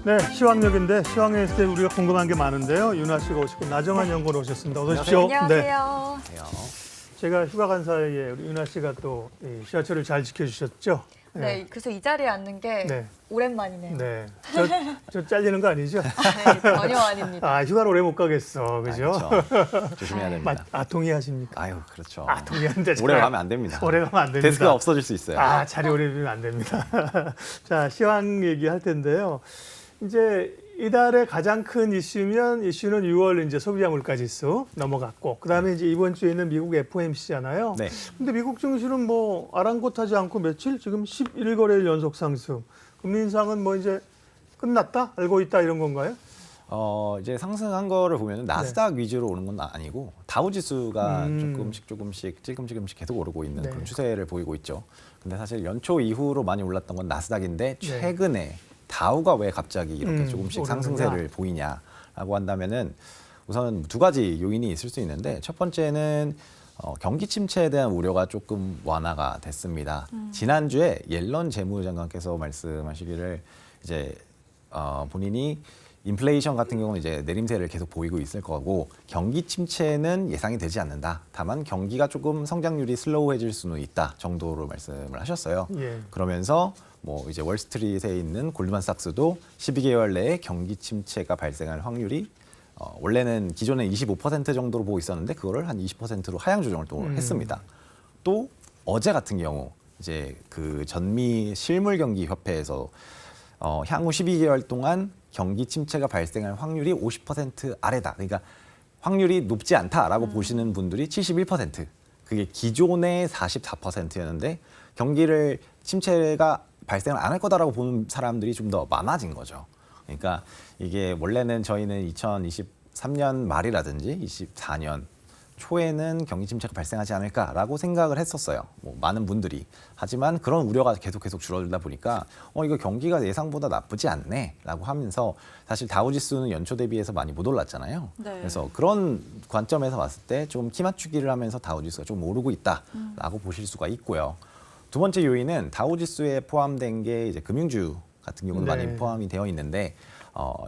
네, 시황역인데 시황에 있을 때 우리가 궁금한 게 많은데요. 윤아 씨가 오시고 나정환 연구원 오셨습니다. 어서 오십시오. 네, 안녕하세요. 제가 휴가 간 사이에 우리 윤아 씨가 또 이 지하철을 잘 지켜주셨죠. 네, 그래서 이 자리에 앉는 게 네. 오랜만이네요. 네, 저 잘리는 거 아니죠? 네, 전혀 아닙니다. 아, 휴가를 오래 못 가겠어, 그죠? 그렇죠. 조심해야 됩니다. 동의하십니까? 아유, 그렇죠. 동의하는데 오래 가면 안 됩니다. 오래 가면 안 됩니다. 데스크가 없어질 수 있어요. 아, 자리 오래 두면 안 됩니다. 자, 시황 얘기할 텐데요. 이제 이달의 가장 큰 이슈는 6월 이제 소비자 물가 지수 넘어갔고, 그다음에 이제 이번 주에 있는 미국 FOMC잖아요. 네. 근데 미국 증시는 뭐 아랑곳하지 않고 며칠 지금 11거래일 연속 상승. 금리 인상은 뭐 이제 끝났다, 알고 있다 이런 건가요? 이제 상승한 거를 보면 나스닥 위주로 오는 건 아니고 다우 지수가 조금씩 찔끔찔끔씩 계속 오르고 있는 네. 그런 추세를 보이고 있죠. 근데 사실 연초 이후로 많이 올랐던 건 나스닥인데 최근에 다우가 왜 갑자기 이렇게 조금씩 오르는구나. 상승세를 보이냐라고 한다면은 우선 두 가지 요인이 있을 수 있는데 첫 번째는 경기 침체에 대한 우려가 조금 완화가 됐습니다. 지난주에 옐런 재무장관께서 말씀하시기를 이제 본인이 인플레이션 같은 경우는 이제 내림세를 계속 보이고 있을 거고 경기 침체는 예상이 되지 않는다. 다만 경기가 조금 성장률이 슬로우해질 수는 있다 정도로 말씀을 하셨어요. 예. 그러면서 뭐 이제 월스트리트에 있는 골드만삭스도 12개월 내에 경기 침체가 발생할 확률이 원래는 기존에 25% 정도로 보고 있었는데 그거를 한 20%로 하향 조정을 또 했습니다. 또 어제 같은 경우 이제 그 전미 실물 경기 협회에서 향후 12개월 동안 경기 침체가 발생할 확률이 50% 아래다. 그러니까 확률이 높지 않다라고 보시는 분들이 71%. 그게 기존의 44%였는데 경기를 침체가 발생을 안 할 거다라고 보는 사람들이 좀 더 많아진 거죠. 그러니까 이게 원래는 저희는 2023년 말이라든지 24년 초에는 경기 침체가 발생하지 않을까라고 생각을 했었어요. 뭐 많은 분들이. 하지만 그런 우려가 계속 줄어들다 보니까 이거 경기가 예상보다 나쁘지 않네라고 하면서 사실 다우지수는 연초 대비해서 많이 못 올랐잖아요. 네. 그래서 그런 관점에서 봤을 때 좀 키 맞추기를 하면서 다우지수가 좀 오르고 있다라고 보실 수가 있고요. 두 번째 요인은 다우지수에 포함된 게 이제 금융주 같은 경우는 네. 많이 포함이 되어 있는데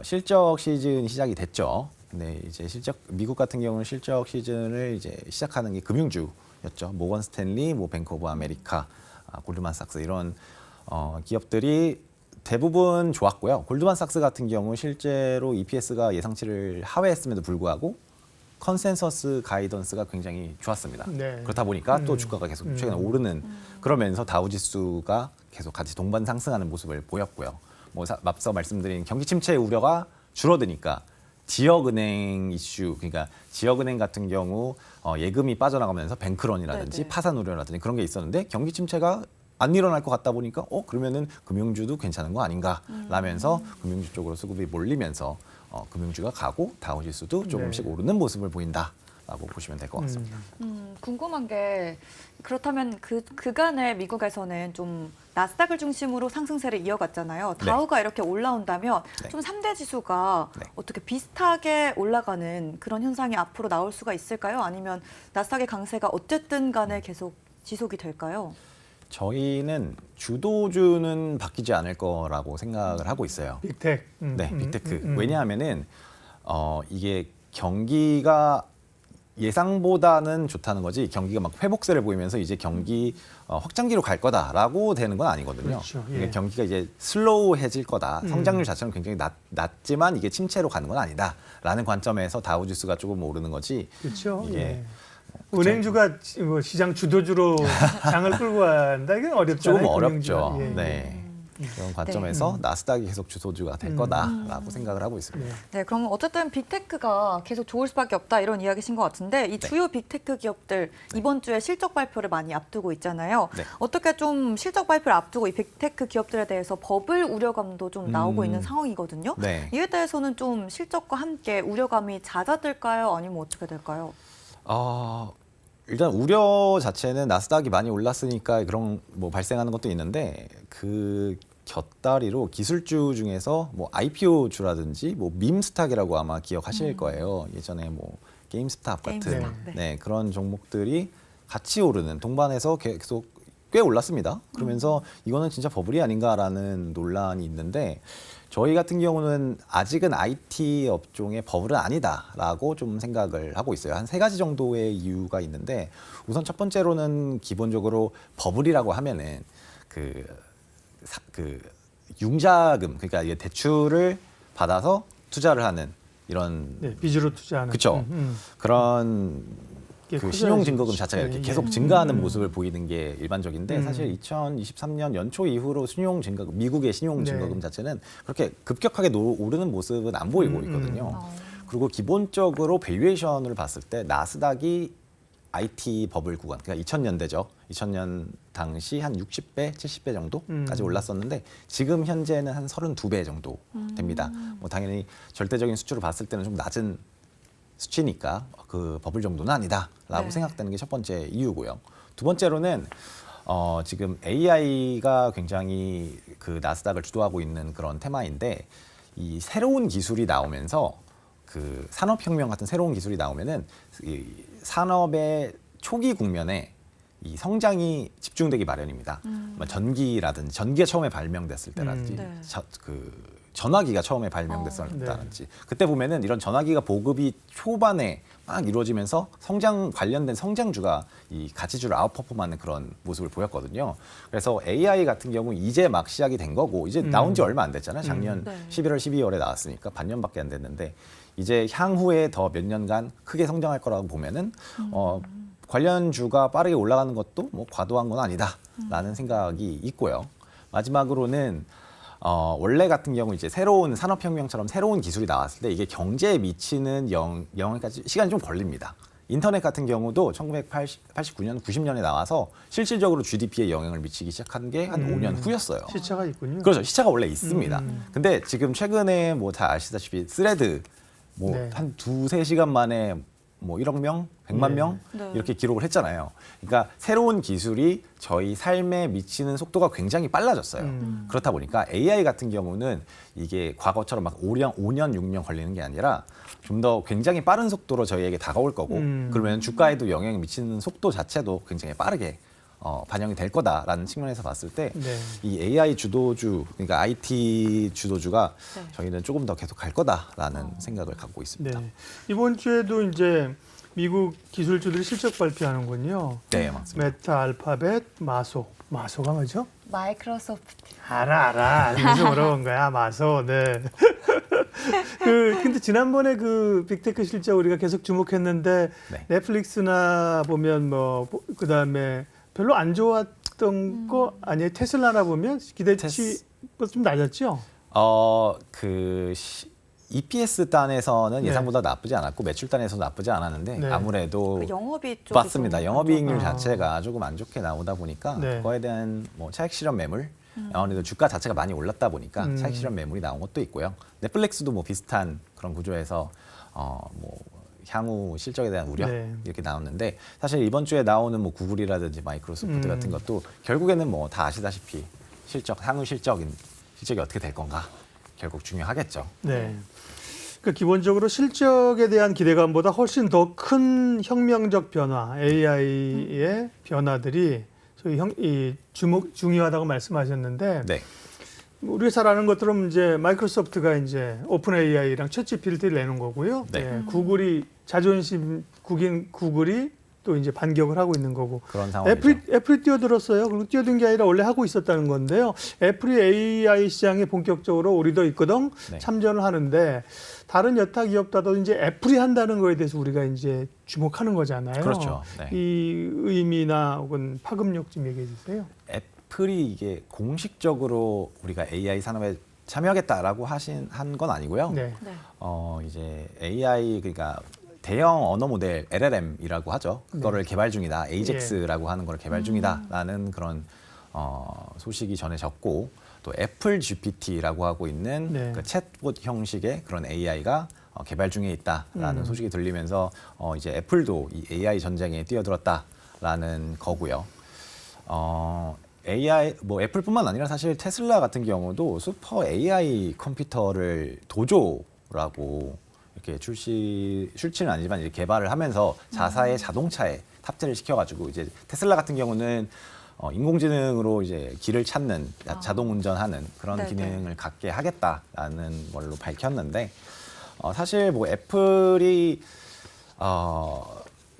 실적 시즌이 시작이 됐죠. 근데 이제 미국 같은 경우는 실적 시즌을 이제 시작하는 게 금융주였죠. 모건 스탠리, 뭐 뱅크 오브 아메리카, 골드만삭스 이런 기업들이 대부분 좋았고요. 골드만삭스 같은 경우 실제로 EPS가 예상치를 하회했음에도 불구하고 컨센서스 가이던스가 굉장히 좋았습니다. 네. 그렇다 보니까 또 주가가 계속 최근에 오르는 그러면서 다우지수가 계속 같이 동반 상승하는 모습을 보였고요. 뭐 앞서 말씀드린 경기 침체의 우려가 줄어드니까 지역은행 이슈, 그러니까 지역은행 같은 경우 예금이 빠져나가면서 뱅크런이라든지 네네. 파산 우려라든지 그런 게 있었는데 경기 침체가 안 일어날 것 같다 보니까 그러면은 금융주도 괜찮은 거 아닌가 라면서 금융주 쪽으로 수급이 몰리면서 금융주가 가고 다우지수도 조금씩 오르는 모습을 보인다라고 보시면 될 것 같습니다. 궁금한 게 그렇다면 그간에 미국에서는 좀 나스닥을 중심으로 상승세를 이어갔잖아요. 네. 다우가 이렇게 올라온다면 네. 좀 3대 지수가 네. 어떻게 비슷하게 올라가는 그런 현상이 앞으로 나올 수가 있을까요? 아니면 나스닥의 강세가 어쨌든 간에 계속 지속이 될까요? 저희는 주도주는 바뀌지 않을 거라고 생각을 하고 있어요. 빅텍. 네, 빅테크. 왜냐하면은 이게 경기가 예상보다는 좋다는 거지 경기가 막 회복세를 보이면서 이제 경기 확장기로 갈 거다라고 되는 건 아니거든요. 그렇죠. 예. 그러니까 경기가 이제 슬로우해질 거다. 성장률 자체는 굉장히 낮지만 이게 침체로 가는 건 아니다라는 관점에서 다우지수가 조금 오르는 거지. 그렇죠. 이게 예. 은행주가 뭐 시장 주도주로 장을 끌고 간다 이게 어렵잖아요. 조금 금융주가. 어렵죠. 예. 네. 그런 관점에서 나스닥이 계속 주도주가 될 거다라고 생각을 하고 있습니다. 네. 네, 그럼 어쨌든 빅테크가 계속 좋을 수밖에 없다 이런 이야기신 것 같은데 이 주요 빅테크 기업들 이번 주에 실적 발표를 많이 앞두고 있잖아요. 네. 어떻게 좀 실적 발표를 앞두고 이 빅테크 기업들에 대해서 버블 우려감도 좀 나오고 있는 상황이거든요. 네. 이에 대해서는 좀 실적과 함께 우려감이 잦아들까요? 아니면 어떻게 될까요? 일단 우려 자체는 나스닥이 많이 올랐으니까 그런 뭐 발생하는 것도 있는데 그 곁다리로 기술주 중에서 뭐 IPO주라든지 뭐 밈스탁이라고 아마 기억하실 거예요. 예전에 뭐 게임스탑 같은 게임스탑, 네, 그런 종목들이 같이 오르는 동반해서 계속 꽤 올랐습니다. 그러면서 이거는 진짜 버블이 아닌가라는 논란이 있는데 저희 같은 경우는 아직은 IT 업종의 버블은 아니다라고 좀 생각을 하고 있어요. 한 3가지 정도의 이유가 있는데 우선 첫 번째로는 기본적으로 버블이라고 하면은 그 융자금 그러니까 이게 대출을 받아서 투자를 하는 이런 네, 빚으로 투자하는. 그쵸. 그런 이게 그 커져야지. 신용증거금 자체가 이렇게 예, 계속 예. 증가하는 모습을 보이는 게 일반적인데 음. 사실 2023년 연초 이후로 신용증거금 미국의 신용증거금 네. 자체는 그렇게 급격하게 오르는 모습은 안 보이고 있거든요. 어. 그리고 기본적으로 밸류에이션을 봤을 때 나스닥이 IT 버블 구간, 그러니까 2000년대죠. 2000년 당시 한 60배, 70배 정도까지 올랐었는데 지금 현재는 한 32배 정도 됩니다. 뭐 당연히 절대적인 수치로 봤을 때는 좀 낮은 수치니까 그 버블 정도는 아니다라고 네. 생각되는 게 첫 번째 이유고요. 두 번째로는 지금 AI가 굉장히 그 나스닥을 주도하고 있는 그런 테마인데 이 새로운 기술이 나오면서 그 산업혁명 같은 새로운 기술이 나오면은 이 산업의 초기 국면에 이 성장이 집중되기 마련입니다. 뭐 전기라든지 전기가 처음에 발명됐을 때라든지 네. 그 전화기가 처음에 발명됐었다든지 그때 보면은 이런 전화기가 보급이 초반에 막 이루어지면서 성장 관련된 성장주가 이 가치주를 아웃퍼폼하는 그런 모습을 보였거든요. 그래서 AI 같은 경우 이제 막 시작이 된 거고 이제 나온 지 얼마 안 됐잖아요. 작년 네. 11월, 12월에 나왔으니까 반년밖에 안 됐는데 이제 향후에 더 몇 년간 크게 성장할 거라고 보면은 관련주가 빠르게 올라가는 것도 뭐 과도한 건 아니다라는 생각이 있고요. 마지막으로는 원래 같은 경우 이제 새로운 산업혁명처럼 새로운 기술이 나왔을 때 이게 경제에 미치는 영향까지 시간이 좀 걸립니다. 인터넷 같은 경우도 1989년, 90년에 나와서 실질적으로 GDP에 영향을 미치기 시작한 게 한 5년 후였어요. 시차가 있군요. 그렇죠. 시차가 원래 있습니다. 근데 지금 최근에 뭐 다 아시다시피 스레드 뭐 네. 한 2-3시간 만에 뭐 1억 명, 100만 네. 명 네. 이렇게 기록을 했잖아요. 그러니까 새로운 기술이 저희 삶에 미치는 속도가 굉장히 빨라졌어요. 그렇다 보니까 AI 같은 경우는 이게 과거처럼 막 5년, 6년 걸리는 게 아니라 좀 더 굉장히 빠른 속도로 저희에게 다가올 거고 그러면 주가에도 영향을 미치는 속도 자체도 굉장히 빠르게 반영이 될 거다라는 측면에서 봤을 때 이 네. AI 주도주, 그러니까 IT 주도주가 네. 저희는 조금 더 계속 갈 거다라는 생각을 갖고 있습니다. 네. 이번 주에도 이제 미국 기술주들이 실적 발표하는군요. 네, 맞습니다. 메타, 알파벳, 마소가 뭐죠? 마이크로소프트. 알아. 무슨 어려운 거야, 마소. 네. 근데 지난번에 그 빅테크 실적 우리가 계속 주목했는데 네. 넷플릭스나 보면 뭐 그다음에 별로 안 좋았던 거 아니에요? 테슬라나 보면 기대치보다 좀 낮았죠? EPS 단에서는 네. 예상보다 나쁘지 않았고 매출 단에서 나쁘지 않았는데 네. 아무래도 그 영업이 좀 맞습니다. 영업이익률 아. 자체가 조금 안 좋게 나오다 보니까 네. 그거에 대한 뭐 차익 실현 매물 아무래도 주가 자체가 많이 올랐다 보니까 차익 실현 매물이 나온 것도 있고요. 넷플릭스도 뭐 비슷한 그런 구조에서 뭐 향후 실적에 대한 우려 네. 이렇게 나왔는데 사실 이번 주에 나오는 뭐 구글이라든지 마이크로소프트 같은 것도 결국에는 뭐 다 아시다시피 향후 실적이 어떻게 될 건가 결국 중요하겠죠. 네. 그러니까 기본적으로 실적에 대한 기대감보다 훨씬 더 큰 혁명적 변화, AI의 변화들이 소위 중요하다고 말씀하셨는데 네. 우리가 잘 아는 것처럼 이제 마이크로소프트가 이제 오픈 AI랑 챗GPT를 내는 거고요. 네. 구글이 자존심국인 구글이 또 이제 반격을 하고 있는 거고. 그런 상황이죠. 애플이 뛰어들었어요. 그리고 뛰어든 게 아니라 원래 하고 있었다는 건데요. 애플이 AI 시장에 본격적으로 우리도 있거든 네. 참전을 하는데 다른 여타 기업들도 이제 애플이 한다는 거에 대해서 우리가 이제 주목하는 거잖아요. 그렇죠. 네. 이 의미나 혹은 파급력 좀 얘기해 주세요. 애플이 이게 공식적으로 우리가 AI 산업에 참여하겠다라고 한 건 아니고요. 네. 네. 이제 AI 그러니까 대형 언어 모델 LLM이라고 하죠. 그거를 개발 중이다. AJAX라고 하는 걸 개발 중이다라는 그런 소식이 전해졌고 또 애플 GPT라고 하고 있는 네. 그 챗봇 형식의 그런 AI가 개발 중에 있다라는 소식이 들리면서 이제 애플도 이 AI 전쟁에 뛰어들었다라는 거고요. AI 뭐 애플뿐만 아니라 사실 테슬라 같은 경우도 슈퍼 AI 컴퓨터를 도조라고 이렇게 출시는 아니지만 이제 개발을 하면서 자사의 자동차에 탑재를 시켜가지고 이제 테슬라 같은 경우는 인공지능으로 이제 길을 찾는 자동 운전하는 그런 네네. 기능을 갖게 하겠다라는 걸로 밝혔는데 사실 뭐 애플이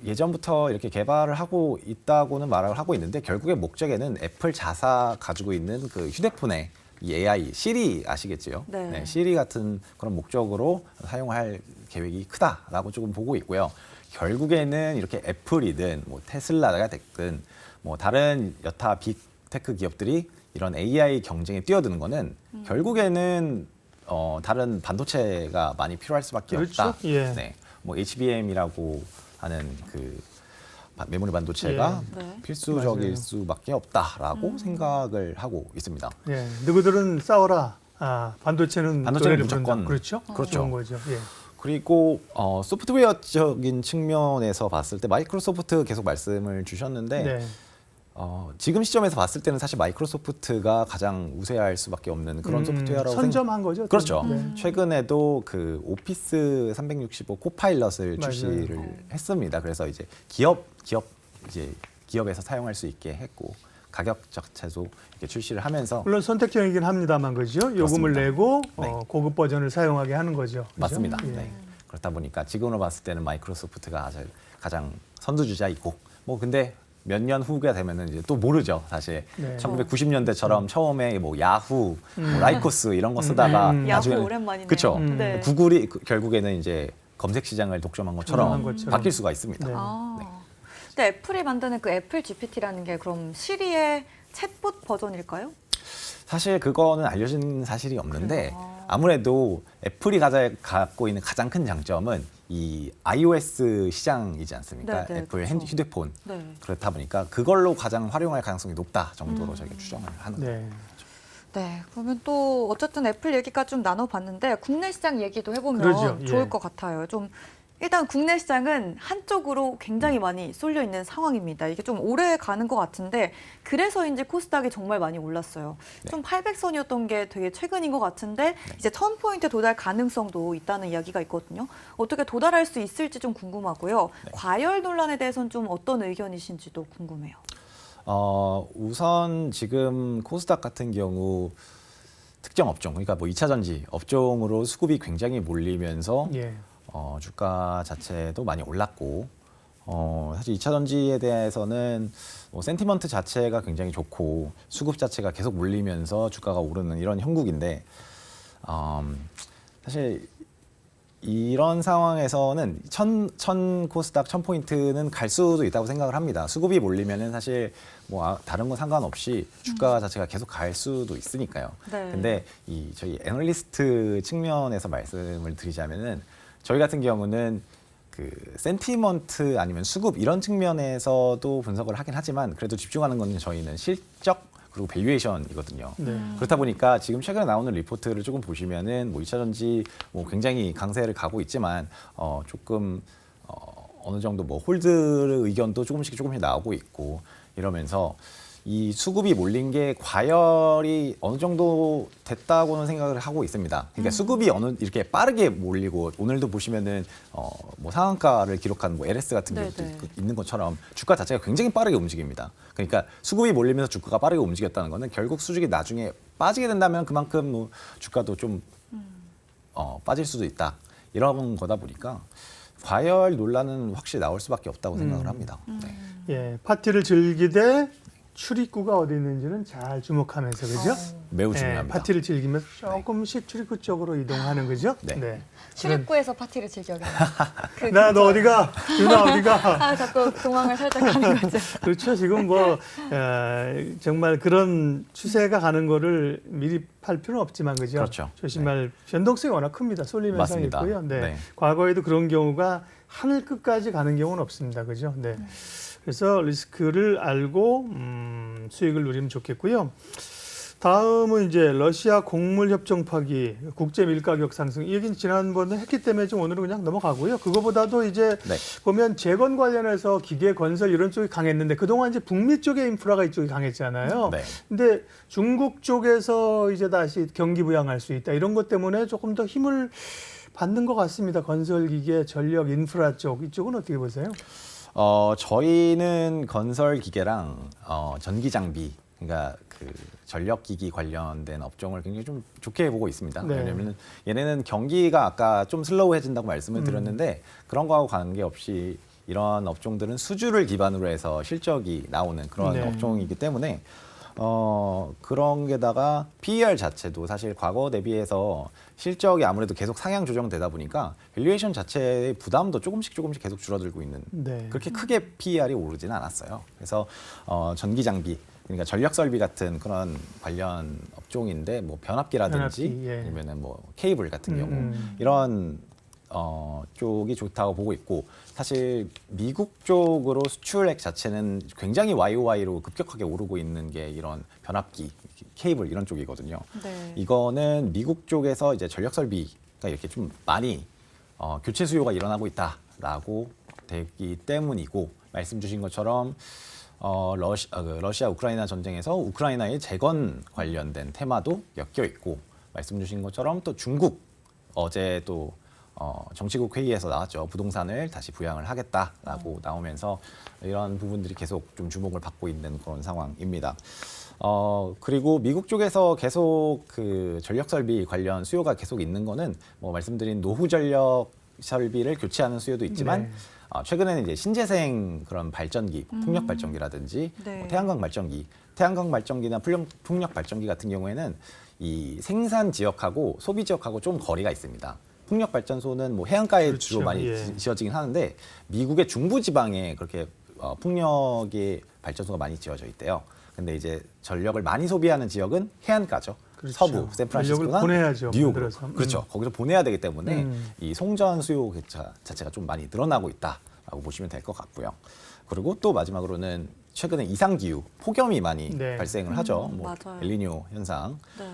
예전부터 이렇게 개발을 하고 있다고는 말을 하고 있는데 결국의 목적에는 애플 자사 가지고 있는 그 휴대폰에 이 AI, 시리 아시겠지요? 네. 시리 같은 그런 목적으로 사용할 계획이 크다라고 조금 보고 있고요. 결국에는 이렇게 애플이든 뭐 테슬라가 됐든 뭐 다른 여타 빅테크 기업들이 이런 AI 경쟁에 뛰어드는 거는 결국에는 다른 반도체가 많이 필요할 수밖에 그렇죠. 없다. 예. 네, 뭐 HBM이라고 하는 그 메모리 반도체가 네. 필수적일 맞아요. 수밖에 없다라고 생각을 하고 있습니다. 예, 누구들은 싸워라. 반도체는 반도체는 노래를 부른다. 무조건. 그렇죠. 그렇죠. 그런 거죠. 예. 그리고 소프트웨어적인 측면에서 봤을 때 마이크로소프트 계속 말씀을 주셨는데 네. 지금 시점에서 봤을 때는 사실 마이크로소프트가 가장 우세할 수밖에 없는 그런 소프트웨어라고 선점한 거죠. 그렇죠. 네. 최근에도 그 오피스 365 코파일럿을 맞아요. 출시를 했습니다. 그래서 이제 기업에서 사용할 수 있게 했고 가격 자체도 이렇게 출시를 하면서 물론 선택형이긴 합니다만 그죠. 요금을 그렇습니다. 내고 네. 고급 버전을 사용하게 하는 거죠. 그죠? 맞습니다. 예. 네. 그렇다 보니까 지금으로 봤을 때는 마이크로소프트가 가장 선두주자이고 뭐 근데 몇 년 후가 되면은 이제 또 모르죠 사실. 네. 1990년대처럼 처음에 뭐 야후, 뭐 라이코스 이런 거 쓰다가 야후 나중에는- 오랜만이네요. 그렇죠. 네. 구글이 결국에는 이제 검색 시장을 독점한 독점한 것처럼 것처럼. 바뀔 수가 있습니다. 네. 근데 애플이 만드는 그 애플 GPT라는 게 그럼 시리의 챗봇 버전일까요? 사실 그거는 알려진 사실이 없는데 그래요? 아무래도 애플이 갖고 있는 가장 큰 장점은 이 iOS 시장이지 않습니까? 네, 네, 애플 그렇죠. 휴대폰. 네. 그렇다 보니까 그걸로 가장 활용할 가능성이 높다 정도로 저희가 추정을 하는 거예요. 네. 네, 그러면 또 어쨌든 애플 얘기가 좀 나눠봤는데 국내 시장 얘기도 해보면 그러죠. 예. 좋을 것 같아요. 좀 일단 국내 시장은 한쪽으로 굉장히 많이 쏠려 있는 상황입니다. 이게 좀 오래 가는 것 같은데 그래서인지 코스닥이 정말 많이 올랐어요. 네. 좀 800선이었던 게 되게 최근인 것 같은데 이제 1000포인트 도달 가능성도 있다는 이야기가 있거든요. 어떻게 도달할 수 있을지 좀 궁금하고요. 네. 과열 논란에 대해서는 좀 어떤 의견이신지도 궁금해요. 우선 지금 코스닥 같은 경우 특정 업종, 그러니까 뭐 2차 전지 업종으로 수급이 굉장히 몰리면서 예. 주가 자체도 많이 올랐고 사실 2차 전지에 대해서는 센티먼트 자체가 굉장히 좋고 수급 자체가 계속 몰리면서 주가가 오르는 이런 형국인데 사실 이런 상황에서는 천 코스닥 1000포인트는 갈 수도 있다고 생각을 합니다. 수급이 몰리면은 사실 뭐 다른 건 상관없이 주가 자체가 계속 갈 수도 있으니까요. 네. 근데 저희 애널리스트 측면에서 말씀을 드리자면은 저희 같은 경우는 그 센티먼트 아니면 수급 이런 측면에서도 분석을 하긴 하지만 그래도 집중하는 건 저희는 실적 그리고 밸류에이션이거든요. 네. 그렇다 보니까 지금 최근에 나오는 리포트를 조금 보시면은 뭐 2차 전지 뭐 굉장히 강세를 가고 있지만 조금 어느 정도 뭐 홀드 의견도 조금씩 나오고 있고 이러면서 이 수급이 몰린 게 과열이 어느 정도 됐다고는 생각을 하고 있습니다. 그러니까 수급이 이렇게 빠르게 몰리고 오늘도 보시면은 뭐 상한가를 기록한 뭐 LS 같은 경우도 네네. 있는 것처럼 주가 자체가 굉장히 빠르게 움직입니다. 그러니까 수급이 몰리면서 주가가 빠르게 움직였다는 거는 결국 수직이 나중에 빠지게 된다면 그만큼 뭐 주가도 좀 빠질 수도 있다. 이런 거다 보니까 과열 논란은 확실히 나올 수밖에 없다고 생각을 합니다. 네. 예. 파티를 즐기되 출입구가 어디 있는지는 잘 주목하면서 그죠? 매우 예, 중요합니다. 파티를 즐기면서 조금씩 출입구 쪽으로 이동하는 거죠? 네. 출입구에서 파티를 즐겨야겠네요. 나 너 어디가? 유나 어디가? 아, 자꾸 동황을 살짝 하는 거죠. 그렇죠. 지금 뭐 정말 그런 추세가 가는 거를 미리 팔 필요는 없지만 그죠? 그렇죠. 조심할 변동성이 워낙 크니다. 쏠림 현상이 맞습니다. 있고요. 네. 네. 과거에도 그런 경우가 하늘 끝까지 가는 경우는 없습니다. 그죠? 네. 그래서 리스크를 알고 수익을 누리면 좋겠고요. 다음은 이제 러시아 곡물 협정 파기, 국제 밀 가격 상승. 이 얘기는 지난번에 했기 때문에 좀 오늘은 그냥 넘어가고요. 그거보다도 이제 네. 보면 재건 관련해서 기계 건설 이런 쪽이 강했는데 그동안 이제 북미 쪽의 인프라가 이쪽이 강했잖아요. 네. 근데 중국 쪽에서 이제 다시 경기 부양할 수 있다. 이런 것 때문에 조금 더 힘을 받는 것 같습니다. 건설 기계, 전력, 인프라 쪽 이쪽은 어떻게 보세요? 저희는 건설 기계랑 전기 장비, 그러니까 그 전력 기기 관련된 업종을 굉장히 좀 좋게 보고 있습니다. 네. 왜냐하면 얘네는 경기가 아까 좀 슬로우해진다고 말씀을 드렸는데 그런 거하고 관계없이 이런 업종들은 수주를 기반으로 해서 실적이 나오는 그런 네. 업종이기 때문에 그런 게다가 PER 자체도 사실 과거 대비해서 실적이 아무래도 계속 상향 조정되다 보니까 밸류에이션 자체의 부담도 조금씩 계속 줄어들고 있는 네. 그렇게 크게 PER이 오르지는 않았어요. 그래서 전기 장비 그러니까 전력 설비 같은 그런 관련 업종인데 뭐 변압기라든지 변압기, 예. 아니면은 뭐 케이블 같은 경우 음. 이런 쪽이 좋다고 보고 있고 사실 미국 쪽으로 수출액 자체는 굉장히 YOY로 급격하게 오르고 있는 게 이런 변압기, 케이블 이런 쪽이거든요. 네. 이거는 미국 쪽에서 이제 전력 설비가 이렇게 좀 많이 교체 수요가 일어나고 있다라고 되기 때문이고 말씀 주신 것처럼 러시아 우크라이나 전쟁에서 우크라이나의 재건 관련된 테마도 엮여 있고 말씀 주신 것처럼 또 중국 어제 또 정치국 회의에서 나왔죠. 부동산을 다시 부양을 하겠다라고 나오면서 이런 부분들이 계속 좀 주목을 받고 있는 그런 상황입니다. 그리고 미국 쪽에서 계속 그 전력 설비 관련 수요가 계속 있는 거는 뭐 말씀드린 노후 전력 설비를 교체하는 수요도 있지만 네. 최근에는 이제 신재생 그런 발전기, 풍력 발전기라든지 네. 뭐 태양광 발전기나 풍력 발전기 같은 경우에는 이 생산 지역하고 소비 지역하고 좀 거리가 있습니다. 풍력 발전소는 뭐 해안가에 그렇죠. 주로 많이 예. 지어지긴 하는데 미국의 중부 지방에 그렇게 풍력의 발전소가 많이 지어져 있대요. 근데 이제 전력을 많이 소비하는 지역은 해안가죠. 그렇죠. 서부, 전력을 샌프란시스코나 보내야죠, 뉴욕으로. 만들어서. 그렇죠. 거기서 보내야 되기 때문에 음. 이 송전 수요 자체가 좀 많이 늘어나고 있다라고 보시면 될 것 같고요. 그리고 또 마지막으로는 최근에 이상기후, 폭염이 많이 네. 발생을 하죠. 뭐 맞아요. 엘니뇨 현상. 네.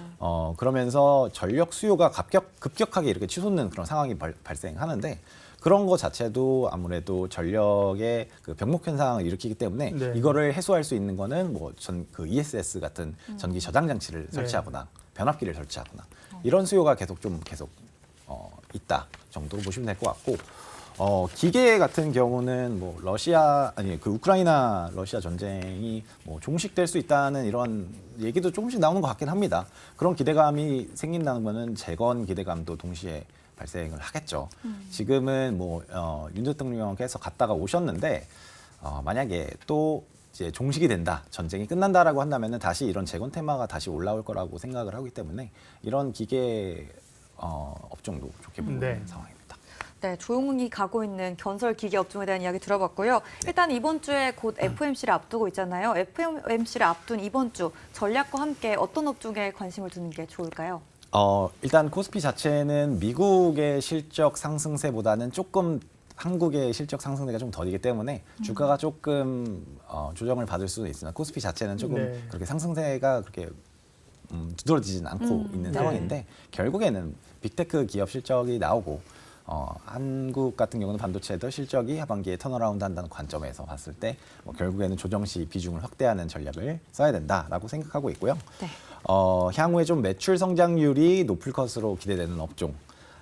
그러면서 전력 수요가 급격하게 이렇게 치솟는 그런 상황이 발생하는데 그런 거 자체도 아무래도 전력의 그 병목 현상을 일으키기 때문에 네. 이거를 해소할 수 있는 거는 뭐 그 ESS 같은 전기 저장 장치를 설치하거나 변압기를 설치하거나 이런 수요가 계속 있다 정도로 보시면 될 것 같고 기계 같은 경우는 뭐 우크라이나 러시아 전쟁이 뭐 종식될 수 있다는 이런 얘기도 조금씩 나오는 것 같긴 합니다. 그런 기대감이 생긴다는 거는 재건 기대감도 동시에 발생을 하겠죠. 지금은 뭐 윤 대통령께서 갔다가 오셨는데 만약에 또 이제 종식이 된다, 전쟁이 끝난다라고 한다면은 다시 이런 재건 테마가 다시 올라올 거라고 생각을 하기 때문에 이런 기계 업종도 좋게 보고 네. 있는 상황입니다. 네, 조용히 가고 있는 건설 기계 업종에 대한 이야기 들어봤고요. 일단 이번 주에 곧 FOMC를 앞두고 있잖아요. FOMC를 앞둔 이번 주 전략과 함께 어떤 업종에 관심을 두는 게 좋을까요? 일단 코스피 자체는 미국의 실적 상승세보다는 조금 한국의 실적 상승세가 좀 더디기 때문에 주가가 조금 조정을 받을 수는 있으나 코스피 자체는 조금 네. 그렇게 상승세가 그렇게 두드러지진 않고 있는 네. 상황인데 결국에는 빅테크 기업 실적이 나오고 한국 같은 경우는 반도체도 실적이 하반기에 턴어라운드 한다는 관점에서 봤을 때 뭐 결국에는 조정 시 비중을 확대하는 전략을 써야 된다라고 생각하고 있고요. 네. 향후에 좀 매출 성장률이 높을 것으로 기대되는 업종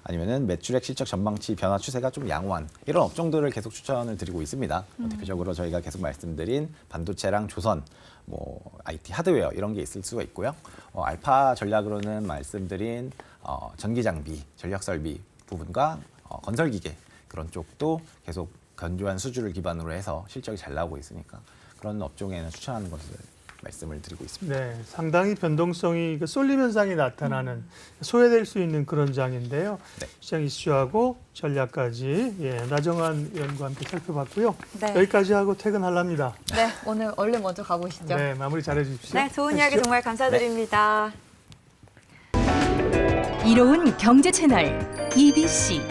아니면은 매출액 실적 전망치 변화 추세가 좀 양호한 이런 업종들을 계속 추천을 드리고 있습니다. 대표적으로 저희가 계속 말씀드린 반도체랑 조선, 뭐 IT 하드웨어 이런 게 있을 수가 있고요. 알파 전략으로는 말씀드린 전기 장비, 전력 설비 부분과 건설 기계 그런 쪽도 계속 견조한 수주를 기반으로 해서 실적이 잘 나오고 있으니까 그런 업종에는 추천하는 것을 말씀을 드리고 있습니다. 네, 상당히 변동성이 쏠림 현상이 나타나는 소외될 수 있는 그런 장인데요. 네. 시장 이슈하고 전략까지 나정환 의원과 함께 살펴봤고요. 네. 여기까지 하고 퇴근하랍니다. 네, 오늘 얼른 먼저 가보시죠. 네, 마무리 잘해 주십시오. 네, 좋은 이야기 정말 감사드립니다. 이로운 경제 채널 EBC